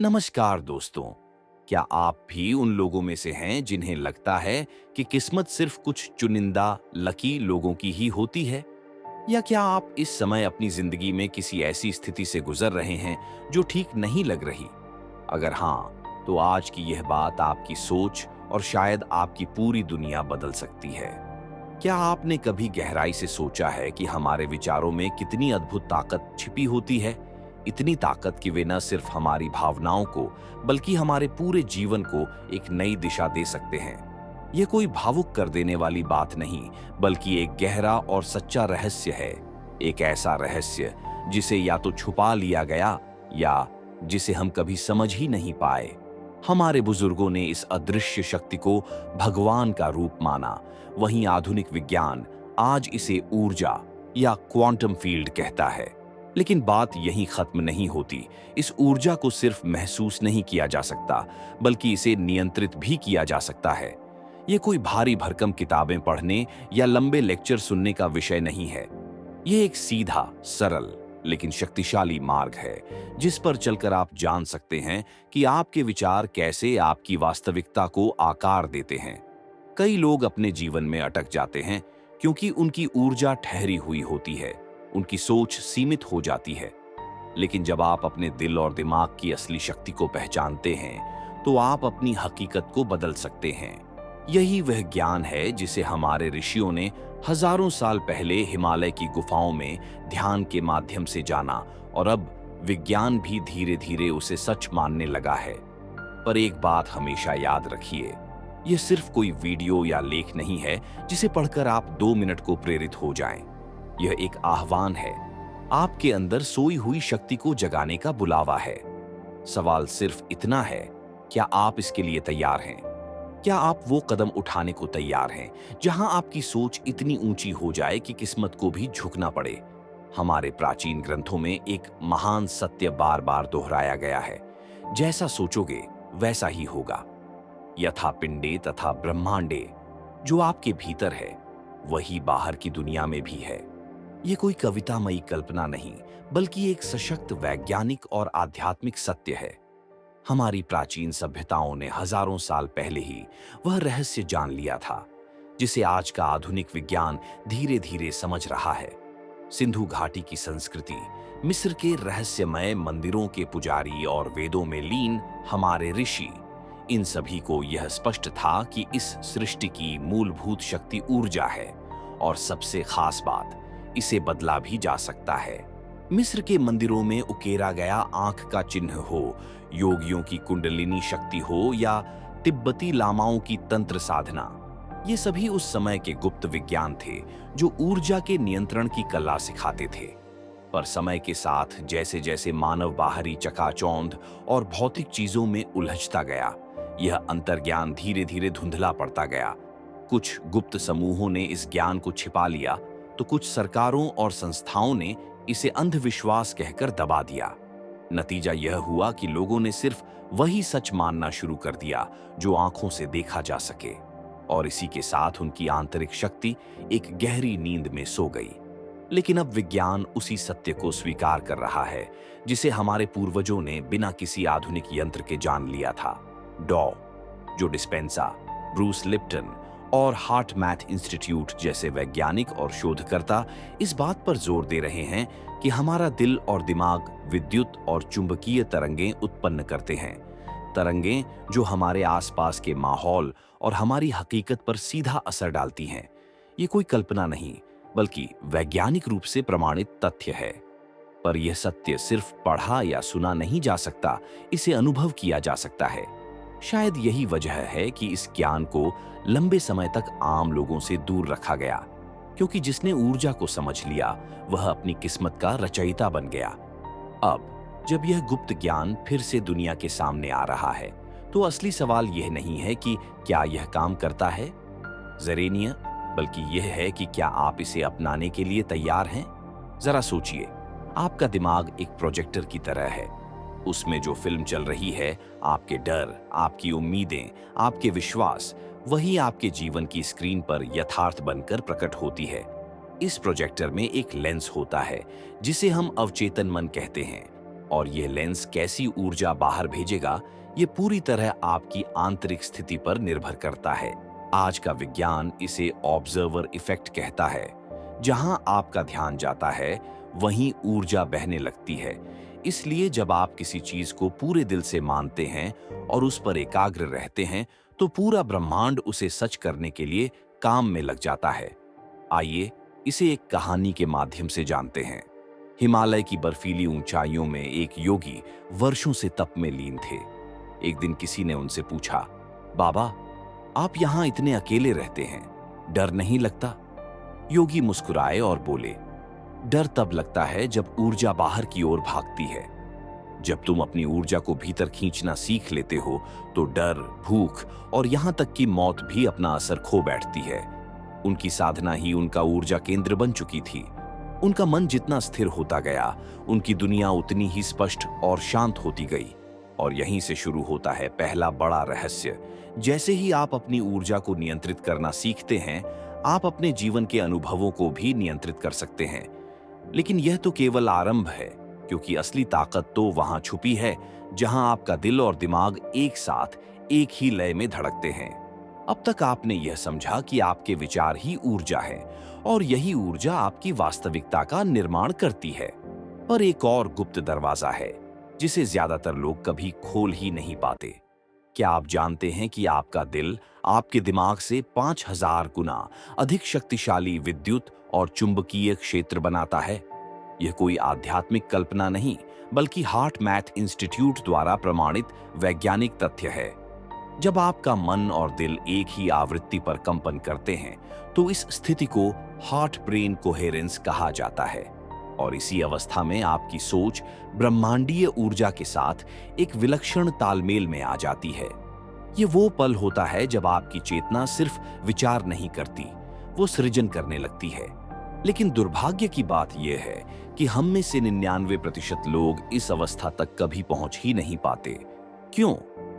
नमस्कार दोस्तों। क्या आप भी उन लोगों में से हैं जिन्हें लगता है कि किस्मत सिर्फ कुछ चुनिंदा लकी लोगों की ही होती है? या क्या आप इस समय अपनी जिंदगी में किसी ऐसी स्थिति से गुजर रहे हैं जो ठीक नहीं लग रही? अगर हाँ, तो आज की यह बात आपकी सोच और शायद आपकी पूरी दुनिया बदल सकती है। क्या आपने कभी गहराई से सोचा है कि हमारे विचारों में कितनी अद्भुत ताकत छिपी होती है? इतनी ताकत कि वे न सिर्फ हमारी भावनाओं को बल्कि हमारे पूरे जीवन को एक नई दिशा दे सकते हैं। यह कोई भावुक कर देने वाली बात नहीं, बल्कि एक गहरा और सच्चा रहस्य है। एक ऐसा रहस्य जिसे या तो छुपा लिया गया या जिसे हम कभी समझ ही नहीं पाए। हमारे बुजुर्गों ने इस अदृश्य शक्ति को भगवान का रूप माना, वहीं आधुनिक विज्ञान आज इसे ऊर्जा या क्वांटम फील्ड कहता है। लेकिन बात यहीं खत्म नहीं होती। इस ऊर्जा को सिर्फ महसूस नहीं किया जा सकता, बल्कि इसे नियंत्रित भी किया जा सकता है। ये कोई भारी भरकम किताबें पढ़ने या लंबे लेक्चर सुनने का विषय नहीं है। ये एक सीधा, सरल लेकिन शक्तिशाली मार्ग है, जिस पर चलकर आप जान सकते हैं कि आपके विचार कैसे आपकी वास्तविकता को आकार देते हैं। कई लोग अपने जीवन में अटक जाते हैं क्योंकि उनकी ऊर्जा ठहरी हुई होती है, उनकी सोच सीमित हो जाती है। लेकिन जब आप अपने दिल और दिमाग की असली शक्ति को पहचानते हैं, तो आप अपनी हकीकत को बदल सकते हैं। यही वह ज्ञान है जिसे हमारे ऋषियों ने हजारों साल पहले हिमालय की गुफाओं में ध्यान के माध्यम से जाना, और अब विज्ञान भी धीरे धीरे उसे सच मानने लगा है। पर एक बात हमेशा याद रखिए, यह सिर्फ कोई वीडियो या लेख नहीं है जिसे पढ़कर आप 2 मिनट को प्रेरित हो जाएं। यह एक आह्वान है, आपके अंदर सोई हुई शक्ति को जगाने का बुलावा है। सवाल सिर्फ इतना है, क्या आप इसके लिए तैयार हैं? क्या आप वो कदम उठाने को तैयार हैं जहां आपकी सोच इतनी ऊंची हो जाए कि किस्मत को भी झुकना पड़े? हमारे प्राचीन ग्रंथों में एक महान सत्य बार बार दोहराया गया है, जैसा सोचोगे वैसा ही होगा। यथा पिंडे तथा ब्रह्मांडे। जो आपके भीतर है वही बाहर की दुनिया में भी है। ये कोई कवितामयी कल्पना नहीं, बल्कि एक सशक्त वैज्ञानिक और आध्यात्मिक सत्य है। हमारी प्राचीन सभ्यताओं ने हजारों साल पहले ही वह रहस्य जान लिया था, जिसे आज का आधुनिक विज्ञान धीरे धीरे समझ रहा है। सिंधु घाटी की संस्कृति, मिस्र के रहस्यमय मंदिरों के पुजारी और वेदों में लीन हमारे ऋषि, इन सभी को यह स्पष्ट था कि इस सृष्टि की मूलभूत शक्ति ऊर्जा है, और सबसे खास बात, इसे बदला भी जा सकता है। मिस्र के मंदिरों में उकेरा गया आंख का चिन्ह हो, योगियों की कुंडलिनी शक्ति हो या तिब्बती लामाओं की तंत्र साधना, ये सभी उस समय के गुप्त विज्ञान थे जो ऊर्जा के नियंत्रण की कला सिखाते थे। पर समय के साथ जैसे जैसे मानव बाहरी चकाचौंध और भौतिक चीजों में उलझता गया, यह अंतर्ज्ञान धीरे धीरे धुंधला पड़ता गया। कुछ गुप्त समूहों ने इस ज्ञान को छिपा लिया, तो कुछ सरकारों और संस्थाओं ने इसे अंधविश्वास कहकर दबा दिया। नतीजा यह हुआ कि लोगों ने सिर्फ वही सच मानना शुरू कर दिया जो आंखों से देखा जा सके, और इसी के साथ उनकी आंतरिक शक्ति एक गहरी नींद में सो गई। लेकिन अब विज्ञान उसी सत्य को स्वीकार कर रहा है जिसे हमारे पूर्वजों ने बिना किसी आधुनिक यंत्र के जान लिया था। डॉ. जो डिस्पेंसा, ब्रूस लिप्टन और हार्ट मैथ इंस्टीट्यूट जैसे वैज्ञानिक और शोधकर्ता इस बात पर जोर दे रहे हैं कि हमारा दिल और दिमाग विद्युत और चुंबकीय तरंगें उत्पन्न करते हैं। तरंगें जो हमारे आसपास के माहौल और हमारी हकीकत पर सीधा असर डालती हैं। ये कोई कल्पना नहीं, बल्कि वैज्ञानिक रूप से प्रमाणित तथ्य है। पर यह सत्य सिर्फ पढ़ा या सुना नहीं जा सकता, इसे अनुभव किया जा सकता है। शायद यही वजह है कि इस ज्ञान को लंबे समय तक आम लोगों से दूर रखा गया, क्योंकि जिसने ऊर्जा को समझ लिया वह अपनी किस्मत का रचयिता बन गया। अब जब यह गुप्त ज्ञान फिर से दुनिया के सामने आ रहा है, तो असली सवाल यह नहीं है कि क्या यह काम करता है जरेनिया, बल्कि यह है कि क्या आप इसे अपनाने के लिए तैयार हैं। जरा सोचिए, आपका दिमाग एक प्रोजेक्टर की तरह है। उसमें जो फिल्म चल रही है, आपके डर, आपकी उम्मीदें, आपके विश्वास, वही आपके जीवन की स्क्रीन पर यथार्थ बनकर प्रकट होती है। इस प्रोजेक्टर में एक लेंस होता है जिसे हम अवचेतन मन कहते हैं, और यह लेंस कैसी ऊर्जा बाहर भेजेगा, ये पूरी तरह आपकी आंतरिक स्थिति पर निर्भर करता है। आज का विज्ञान इसे ऑब्जर्वर इफेक्ट कहता है। जहां आपका ध्यान जाता है, वहीं ऊर्जा बहने लगती है। इसलिए जब आप किसी चीज को पूरे दिल से मानते हैं और उस पर एकाग्र रहते हैं, तो पूरा ब्रह्मांड उसे सच करने के लिए काम में लग जाता है। आइए इसे एक कहानी के माध्यम से जानते हैं। हिमालय की बर्फीली ऊंचाइयों में एक योगी वर्षों से तप में लीन थे। एक दिन किसी ने उनसे पूछा, बाबा, आप यहाँ इतने अकेले रहते हैं, डर नहीं लगता? योगी मुस्कुराए और बोले, डर तब लगता है जब ऊर्जा बाहर की ओर भागती है। जब तुम अपनी ऊर्जा को भीतर खींचना सीख लेते हो, तो डर, भूख और यहां तक कि मौत भी अपना असर खो बैठती है। उनकी साधना ही उनका ऊर्जा केंद्र बन चुकी थी। उनका मन जितना स्थिर होता गया, उनकी दुनिया उतनी ही स्पष्ट और शांत होती गई। और यहीं से शुरू होता है पहला बड़ा रहस्य। जैसे ही आप अपनी ऊर्जा को नियंत्रित करना सीखते हैं, आप अपने जीवन के अनुभवों को भी नियंत्रित कर सकते हैं। लेकिन यह तो केवल आरंभ है, क्योंकि असली ताकत तो वहां छुपी है जहां आपका दिल और दिमाग एक साथ एक ही लय में धड़कते हैं। अब तक आपने यह समझा कि आपके विचार ही ऊर्जा है और यही ऊर्जा आपकी वास्तविकता का निर्माण करती है। पर एक और गुप्त दरवाजा है जिसे ज्यादातर लोग कभी खोल ही नहीं पाते। क्या आप जानते हैं कि आपका दिल आपके दिमाग से 5000 गुना अधिक शक्तिशाली विद्युत और चुंबकीय क्षेत्र बनाता है? यह कोई आध्यात्मिक कल्पना नहीं, बल्कि हार्ट मैथ इंस्टीट्यूट द्वारा प्रमाणित वैज्ञानिक तथ्य है। जब आपका मन और दिल एक ही आवृत्ति पर कंपन करते हैं, तो इस स्थिति को हार्ट ब्रेन कोहेरेंस कहा जाता है। और इसी अवस्था में आपकी सोच ब्रह्मांडीय ऊर्जा के साथ एक विलक्षण तालमेल में आ जाती है। ये वो पल होता है जब आपकी चेतना सिर्फ विचार नहीं करती, वो सृजन करने लगती है। लेकिन दुर्भाग्य की बात यह है कि हम में से 99% लोग इस अवस्था तक कभी पहुंच ही नहीं पाते। क्यों?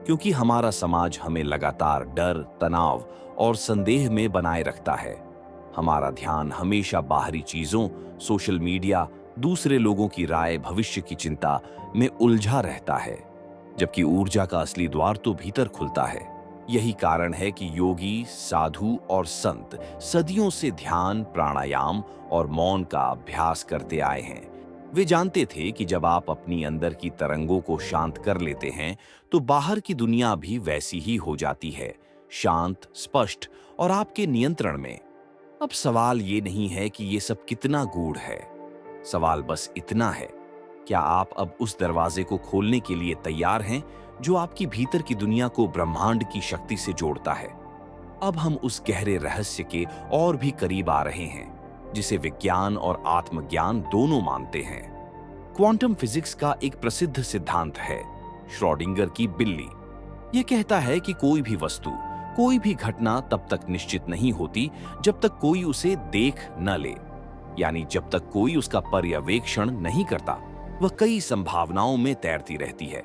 क्योंकि हमारा समाज हमें लगातार डर, तनाव और संदेह में बनाए रखता है। हमारा ध्यान हमेशा बाहरी चीजों, सोशल मीडिया, दूसरे लोगों की राय, भविष्य की चिंता में उलझा रहता है, जबकि ऊर्जा का असली द्वार तो भीतर खुलता है। यही कारण है कि योगी, साधु और संत सदियों से ध्यान, प्राणायाम और मौन का अभ्यास करते आए हैं। वे जानते थे कि जब आप अपनी अंदर की तरंगों को शांत कर लेते हैं, तो बाहर की दुनिया भी वैसी ही हो जाती है, शांत, स्पष्ट और आपके नियंत्रण में। अब सवाल ये नहीं है कि ये सब कितना गूढ़ है। सवाल बस इतना है, क्या आप अब उस दरवाजे को खोलने के लिए तैयार हैं जो आपकी भीतर की दुनिया को ब्रह्मांड की शक्ति से जोड़ता है? अब हम उस गहरे रहस्य के और भी करीब आ रहे हैं जिसे विज्ञान और आत्मज्ञान दोनों मानते हैं। क्वांटम फिजिक्स का एक प्रसिद्ध सिद्धांत है, श्रोडिंगर की बिल्ली। यह कहता है कि कोई भी वस्तु, कोई भी घटना तब तक निश्चित नहीं होती जब तक कोई उसे देख न ले, यानी जब तक कोई उसका पर्यवेक्षण नहीं करता, वह कई संभावनाओं में तैरती रहती है।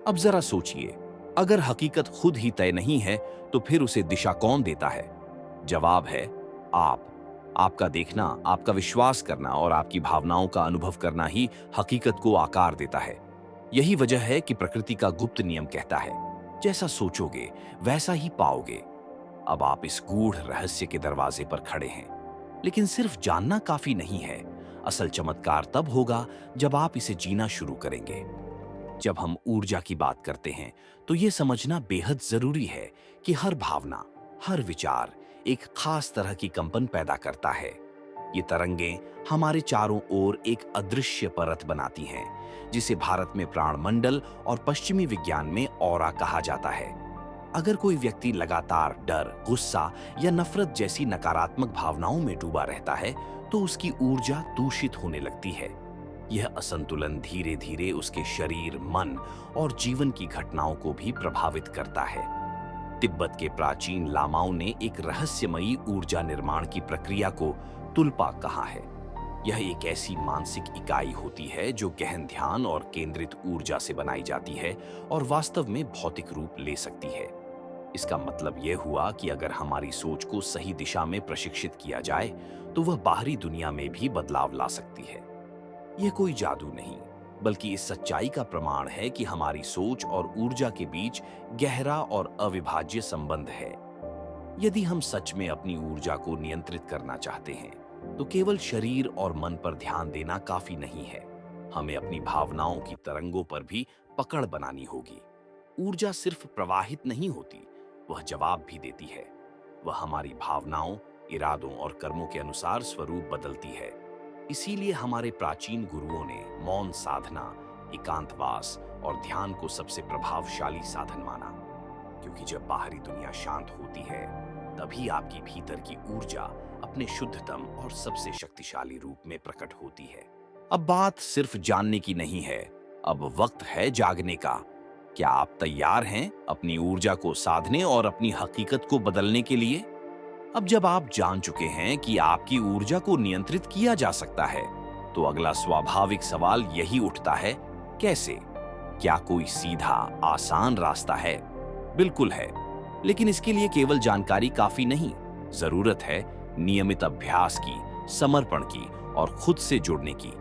अब जरा सोचिए, अगर हकीकत खुद ही तय नहीं है, तो फिर उसे दिशा कौन देता है? जवाब है आप। आपका देखना, आपका विश्वास करना और आपकी भावनाओं का अनुभव करना ही हकीकत को आकार देता है। यही वजह है कि प्रकृति का गुप्त नियम कहता है, जैसा सोचोगे वैसा ही पाओगे। अब आप इस गूढ़ रहस्य के दरवाजे पर खड़े हैं, लेकिन सिर्फ जानना काफी नहीं है। असल चमत्कार तब होगा जब आप इसे जीना शुरू करेंगे। जब हम ऊर्जा की बात करते हैं, तो यह समझना बेहद जरूरी है कि हर भावना, हर विचार एक खास तरह की कंपन पैदा करता है। ये तरंगें हमारे चारों ओर एक अदृश्य परत बनाती हैं, जिसे भारत में प्राणमंडल और पश्चिमी विज्ञान में ऑरा कहा जाता है। अगर कोई व्यक्ति लगातार डर, गुस्सा या नफरत जैसी नकारात्मक भावनाओं में डूबा रहता है, तो उसकी ऊर्जा दूषित होने लगती है। यह असंतुलन धीरे धीरे उसके शरीर, मन और जीवन की घटनाओं को भी प्रभावित करता है। तिब्बत के प्राचीन लामाओं ने एक रहस्यमयी ऊर्जा निर्माण की प्रक्रिया को तुल्पा कहा है। यह एक ऐसी मानसिक इकाई होती है जो गहन ध्यान और केंद्रित ऊर्जा से बनाई जाती है और वास्तव में भौतिक रूप ले सकती है। इसका मतलब यह हुआ कि अगर हमारी सोच को सही दिशा में प्रशिक्षित किया जाए, तो वह बाहरी दुनिया में भी बदलाव ला सकती है। यह कोई जादू नहीं, बल्कि इस सच्चाई का प्रमाण है कि हमारी सोच और ऊर्जा के बीच गहरा और अविभाज्य संबंध है। यदि हम सच में अपनी ऊर्जा को नियंत्रित करना चाहते हैं, तो केवल शरीर और मन पर ध्यान देना काफी नहीं है। हमें अपनी भावनाओं की तरंगों पर भी पकड़ बनानी होगी। ऊर्जा सिर्फ प्रवाहित नहीं होती, वह जवाब भी देती है। वह हमारी भावनाओं, इरादों और कर्मों के अनुसार स्वरूप बदलती है। इसीलिए हमारे प्राचीन गुरुओं ने मौन साधना, एकांतवास और ध्यान को सबसे प्रभावशाली साधन माना, क्योंकि जब बाहरी दुनिया शांत होती है, तभी आपकी भीतर की ऊर्जा अपने शुद्धतम और सबसे शक्तिशाली रूप में प्रकट होती है। अब बात सिर्फ जानने की नहीं है, अब वक्त है जागने का। क्या आप तैयार हैं अपनी ऊर्जा को साधने और अपनी हकीकत को बदलने के लिए? अब जब आप जान चुके हैं कि आपकी ऊर्जा को नियंत्रित किया जा सकता है, तो अगला स्वाभाविक सवाल यही उठता है, कैसे? क्या कोई सीधा, आसान रास्ता है? बिल्कुल है, लेकिन इसके लिए केवल जानकारी काफी नहीं। जरूरत है नियमित अभ्यास की, समर्पण की और खुद से जुड़ने की।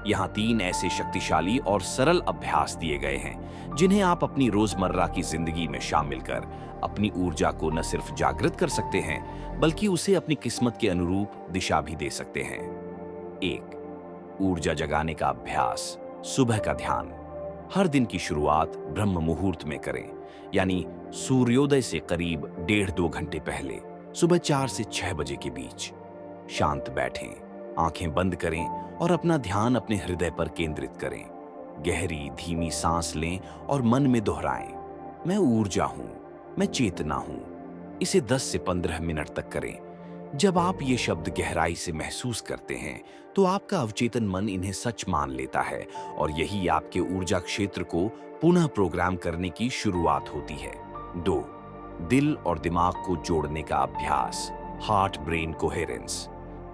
यहाँ 3 ऐसे शक्तिशाली और सरल अभ्यास दिए गए हैं, जिन्हें आप अपनी रोजमर्रा की जिंदगी में शामिल कर अपनी ऊर्जा को न सिर्फ जागृत कर सकते हैं, बल्कि उसे अपनी किस्मत के अनुरूप दिशा भी दे सकते हैं। 1. ऊर्जा जगाने का अभ्यास। सुबह का ध्यान। हर दिन की शुरुआत ब्रह्म मुहूर्त में करें, यानी सूर्योदय से करीब 1.5-2 घंटे पहले, सुबह 4 से 6 बजे के बीच। शांत बैठें, आंखें बंद करें और अपना ध्यान अपने हृदय पर केंद्रित करें। गहरी धीमी सांस लें और मन में दोहराएं, मैं ऊर्जा हूं, मैं चेतना हूं। इसे 10 से 15 मिनट तक करें। जब आप ये शब्द गहराई से महसूस करते हैं, तो आपका अवचेतन मन इन्हें सच मान लेता है और यही आपके ऊर्जा क्षेत्र को पुनः प्रोग्राम करने की शुरुआत होती है। 2. दिल और दिमाग को जोड़ने का अभ्यास। Heart brain coherence.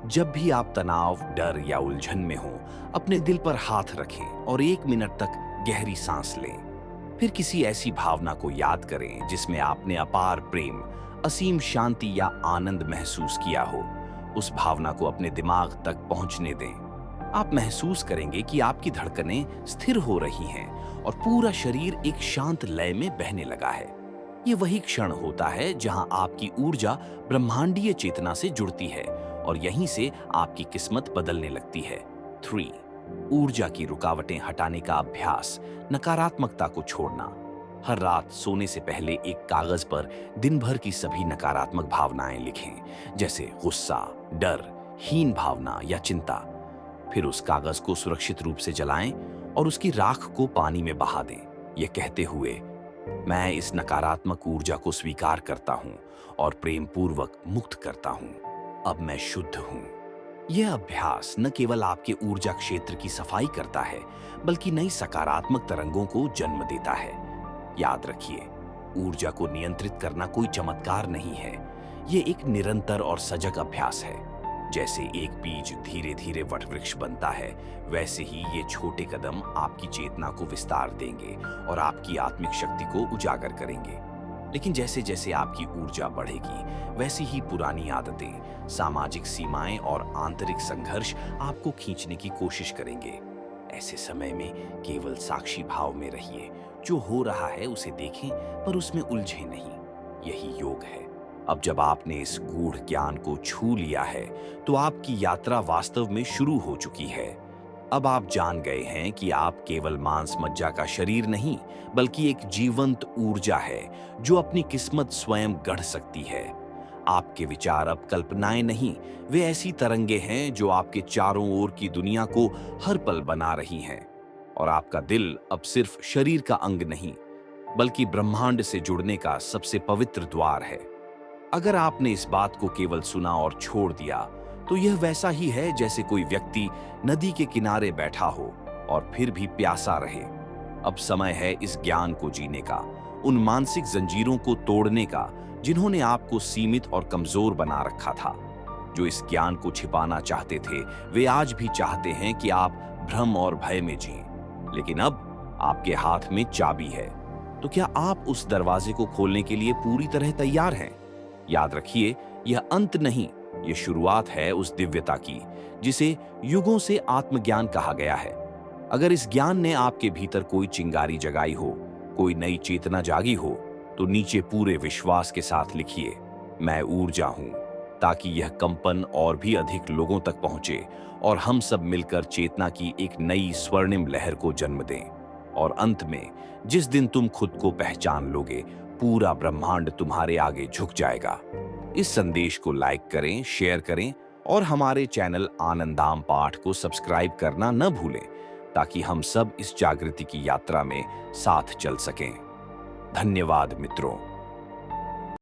जब भी आप तनाव, डर या उलझन में हो, अपने दिल पर हाथ रखें और 1 मिनट तक गहरी सांस लें। फिर किसी ऐसी भावना को याद करें जिसमें आपने अपार प्रेम, असीम शांति या आनंद महसूस किया हो। उस भावना को अपने दिमाग तक पहुंचने दें। आप महसूस करेंगे कि आपकी धड़कनें स्थिर हो रही हैं और पूरा शरीर एक शांत लय में बहने लगा है। ये वही क्षण होता है जहां आपकी ऊर्जा ब्रह्मांडीय चेतना से जुड़ती है और यहीं से आपकी किस्मत बदलने लगती है। 3. ऊर्जा की रुकावटें हटाने का अभ्यास। नकारात्मकता को छोड़ना। हर रात सोने से पहले एक कागज पर दिन भर की सभी नकारात्मक भावनाएं लिखें, जैसे गुस्सा, डर, हीन भावना या चिंता। फिर उस कागज को सुरक्षित रूप से जलाएं और उसकी राख को पानी में बहा दें, ये कहते हुए, मैं इस नकारात्मक ऊर्जा को स्वीकार करता हूं और प्रेम पूर्वक मुक्त करता हूं। अब मैं शुद्ध हूं। यह अभ्यास न केवल आपके ऊर्जा क्षेत्र की सफाई करता है, बल्कि नई सकारात्मक तरंगों को जन्म देता है। याद रखिए, ऊर्जा को नियंत्रित करना कोई चमत्कार नहीं है, यह एक निरंतर और सजग अभ्यास है। जैसे एक बीज धीरे धीरे वटवृक्ष बनता है, वैसे ही ये छोटे कदम आपकी चेतना को विस्तार देंगे और आपकी आत्मिक शक्ति को उजागर करेंगे। लेकिन जैसे जैसे आपकी ऊर्जा बढ़ेगी, वैसी ही पुरानी आदतें, सामाजिक सीमाएं और आंतरिक संघर्ष आपको खींचने की कोशिश करेंगे। ऐसे समय में केवल साक्षी भाव में रहिए, जो हो रहा है उसे देखें पर उसमें उलझे नहीं। यही योग है। अब जब आपने इस गूढ़ ज्ञान को छू लिया है, तो आपकी यात्रा वास्तव में शुरू हो चुकी है। अब आप जान गए हैं कि आप केवल मांस मज्जा का शरीर नहीं, बल्कि एक जीवंत ऊर्जा है जो अपनी किस्मत स्वयं गढ़ सकती है। आपके विचार अब कल्पनाएं नहीं, वे ऐसी तरंगे हैं जो आपके चारों ओर की दुनिया को हर पल बना रही हैं। और आपका दिल अब सिर्फ शरीर का अंग नहीं, बल्कि ब्रह्मांड से जुड़ने का सबसे पवित्र द्वार है। अगर आपने इस बात को केवल सुना और छोड़ दिया, तो यह वैसा ही है जैसे कोई व्यक्ति नदी के किनारे बैठा हो और फिर भी प्यासा रहे। अब समय है इस ज्ञान को जीने का, उन मानसिक जंजीरों को तोड़ने का जिन्होंने आपको सीमित और कमजोर बना रखा था। जो इस ज्ञान को छिपाना चाहते थे, वे आज भी चाहते हैं कि आप भ्रम और भय में जिएं। लेकिन अब आपके हाथ में चाबी है, तो क्या आप उस दरवाजे को खोलने के लिए पूरी तरह तैयार हैं? याद रखिए, यह अंत नहीं, यह शुरुआत है उस दिव्यता की जिसे युगों से आत्मज्ञान कहा गया है। अगर इस ज्ञान ने आपके भीतर कोई चिंगारी जगाई हो, कोई नई चेतना जागी हो, तो नीचे पूरे विश्वास के साथ लिखिए, मैं ऊर्जा हूं, ताकि यह कंपन और भी अधिक लोगों तक पहुंचे और हम सब मिलकर चेतना की एक नई स्वर्णिम लहर को जन्म दें। और अंत में, जिस दिन तुम खुद को पहचान लोगे, पूरा ब्रह्मांड तुम्हारे आगे झुक जाएगा। इस संदेश को लाइक करें, शेयर करें और हमारे चैनल आनंदाम पाठ को सब्सक्राइब करना न भूलें, ताकि हम सब इस जागृति की यात्रा में साथ चल सकें। धन्यवाद मित्रों।